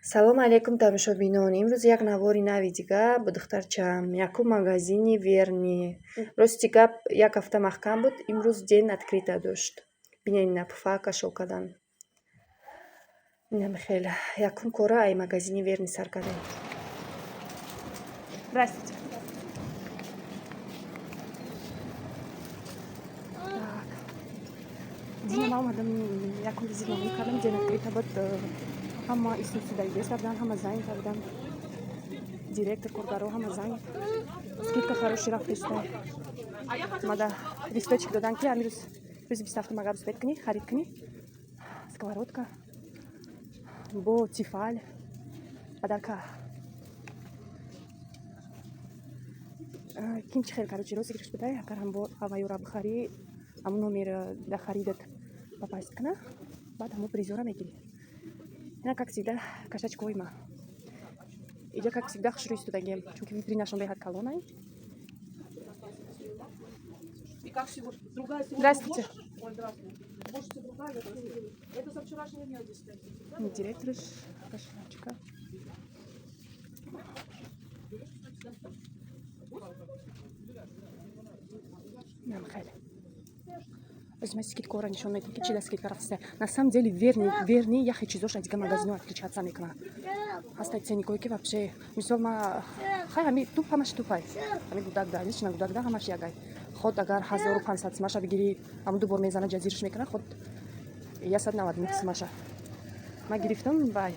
Салом алейкум тамошобинон. Имрӯз як навори нави дига бо духтарчаам якум магазини Верни. Рости гап як ҳафта маҳкам буд, имрӯз ден открита дошт. Бинен ина пуфаакашо кадан. Инам хел якум кора ай магазини Верни сар кардем. Здравствуйте. Дина ма омадам якум визит намоӣ кардам, ден открита буд. Ҳама институтсидаи бесардан, ҳама занг кардан. Директор, коргаро, ҳама занг. Скидка хороши рафтестай. Мада листочек додан ки амирӯз рӯзи 27 агар успед кунӣ, харид кунӣ. Сковородка. Бо тифаль. Падарка. Ким чи хел короче рози гирифт будай, агар ҳамбор ҳавайёра бихарӣ, ҳамун номер да харидат попасть кунӣ, баъд ҳамун призёра мегирӣ. Ина как всегда кошачковый ма. Иҷа как всегда хушрӯй истодагием, чунки витрин нашон деҳад калонай. И как сегодня? Другая сегодня. Здравствуйте. Ой, здравствуйте. Можете другая? Это со вчерашнего дня здесь стоит. Директор кошачка. Нам хеле. Возьмите скидку, раньше он эти чили скидка рафтестай. На самом деле Верни я хочу зоша дига магазину отличаться мекунад. Ҳастаи цени койки вообще мисол ма хай ҳами ту ҳамаш тупай. Ҳами гудагда, лично гудагда ҳамаш ягай. Ход агар 1500 смаша бигири, ҳам ду бор мезана ҷазирш мекунад, ход 190 смаша. Ма гирифтам вай.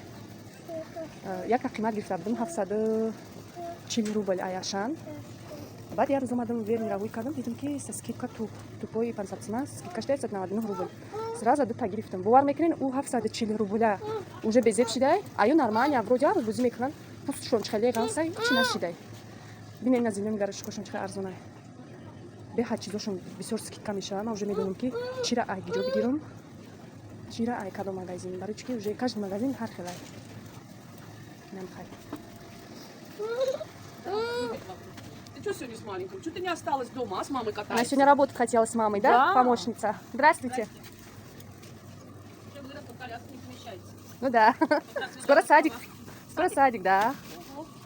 Яка қимат гирифта будам 740 рубл аяшан. Баъд я рӯз омадам Верни равӣ кардам, дидам ки со скидка тупои 500 сма, скидкаш 999 рубл. Сразу дута гирифтам. Бовар мекунед, у 740 рубля уже безеб шидай, а ю нормально, вроде ҳар рӯз бозӣ мекунанд. Пустшон чихеле ғансай, чи нашидай. Бинен на зимем гарашкошон чихел арзонай. Беҳад чизошон бисёр скидка мешава. Ман уже медонам ки чира ай гиҷо бигирам, чира ай кадом магазин. Барои чунки уже каждый магазин ҳар хелай. Нам хай. Ты что сегодня с маленьким? Что ты не осталась дома, а с мамой катаешься? Она сегодня работать хотела с мамой, да? Да. Помощница. Здравствуйте. Уже говорят, что коляска не помещается. Ну да. Скоро садик. Скоро садик, да.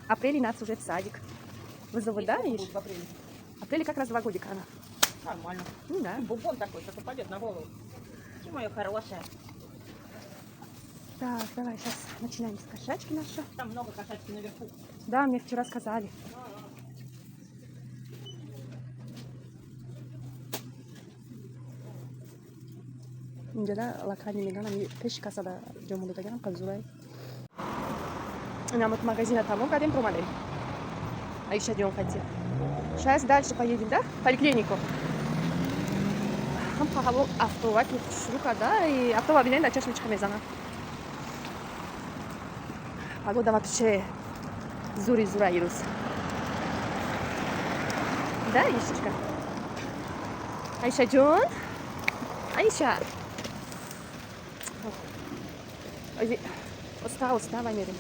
Апреле нас уже в садик. Вы зовут, да, Иш? В апреле. Апреле как раз 2 годика она. Нормально. Ну да. Бубон такой, сейчас упадет на голову. Ты моя хорошая. Так, давай сейчас начинаем с кошачки наши. Там много кошачки наверху. Да, мне вчера сказали. Инҷода лакани меганам пеши касада ҷомондадаганам қазурай. Нам от магазина тамом кардем, промадем. А еще идем хотим. Сейчас дальше поедем, да? В поликлинику. Хам хавол автова ки шурӯъ карда и автова бинен да чашми чиха мезанад. Погода вообще зури зура ирӯз. Да, Ишечка? Аиша ҷон? Аиша. Оставай, мерим.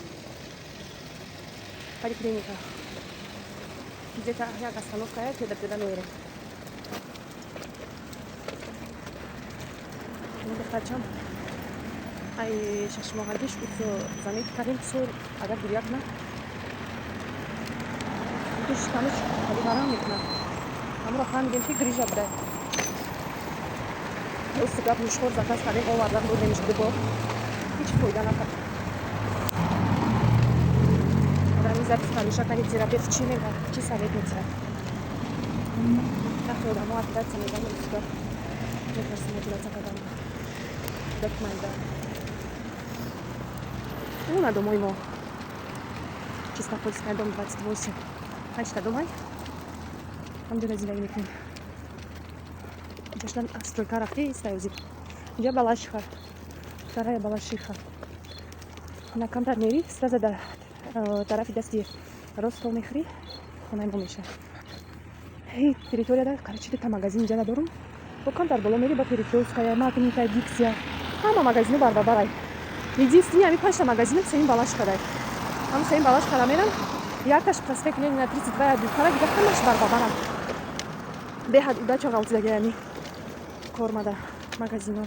Поликлиника. Где-то як остановка есть, туда мерим. Ну, духтарчам. Ай, шашмоҳагиш усо замет кардем сор, агар гирякна. Душ таниш ҳали барам мекуна. Амро фаҳмидем ки грижа буда. Рости гап нушхор заказ кардем, овардам бурдемиш дубо. Ҳеҷ фоида накард. Одами записка мешакани терапевт чи мегӯяд, чи совет метирад. Вақти одамо оператсия мезанем суда. Метарсим оператсия кардам. Документа. Una домой мо. Чисто польская, дом 28. Ачта домой. Там где зелень мекунем. Ҷашдан стройка рафтӣ стаёзӣ. Инҷа Балашиха. Вторая Балашиха. На камтар мери, сразу до тарафи дасти Ростов мехри. Хонай мо меша. И территорияда, короче, там магазин инҷа дорум. Бо камтар боло мери, ба Перекрёстская, Магнита, Диксия. Ҳама магазини бар. Единственный ами 5 магазинов Саим Балашихадай. Ам Саим Балашихада мерам. Якташ проспект Ленина 32 дукара дига ҳамаш бар. Беҳад удача ғалтидагиами. Кормада магазино.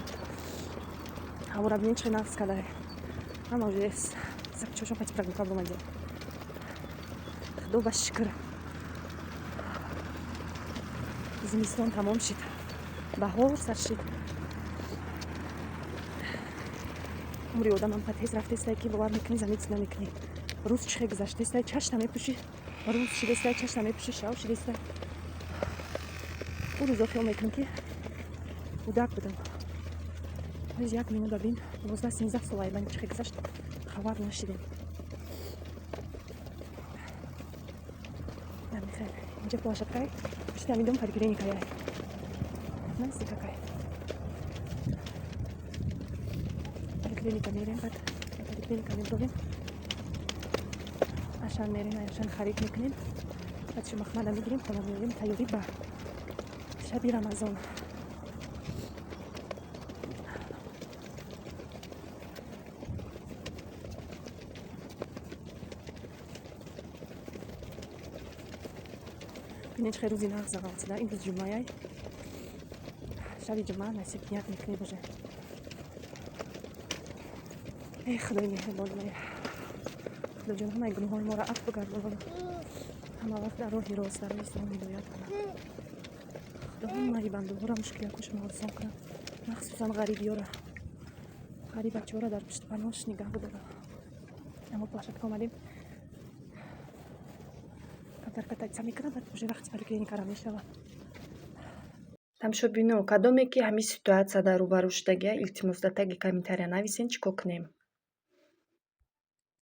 Ҳавора бинен чӣ навз кадай. Ама уже Так, чё хоть прогулка в Лондоне. Худоба шкыр. Зимистон тамом шид. Баҳор сар шид. умри одамам па тез рафтестай ки бовар мекунӣ замиц намекунӣ. рӯз чихе гузаштестай чашна мепӯшӣ, рӯз шидестай чашна мепӯшӣ, шав шидестай. ӯ рӯзо хиёл мекунӣ ки кӯдак будам. ҳоз 1 минута бин 12-13 сола айлани чихе гузашт, хабар нашидем. Михаил, инҷа площадкай пушти ҳамин дом поликлиникая. Знаете какая? Поликлиника мерем, бад поликлиника мебровем. Ашан мерем, ашан харид мекунем. Бад шумахмада мегирем, хона меорем тайёрӣ ба шаби Рамазон. бинед чӣ рӯзи нағз завалсида имрӯз ҷумъаяй. шаби ҷумъа насиб ният мекунӣ боже. эй худои меҳрибон, худоҷон ҳамаи гуноҳҳои моро афу гардон. ҳама вақт дар роҳи рост, дар роҳи ислом ҳидоят кунад. худо ҳамаи бандуҳоро мушкилиятошро осон кунад, махсусан ғарибиёро. ғариб бачаҳоро дар пушти паноҳш нигаҳ бидора. аммо площадка омадем. катаркатаца мекунад, баъд уже вақти поликлиникаро мешавад. тамошобино, кадоме ки ҳамин ситуатсия дар рӯбарӯ шудагия илтимос дар таги комментария нависен, чӣ кор кунем?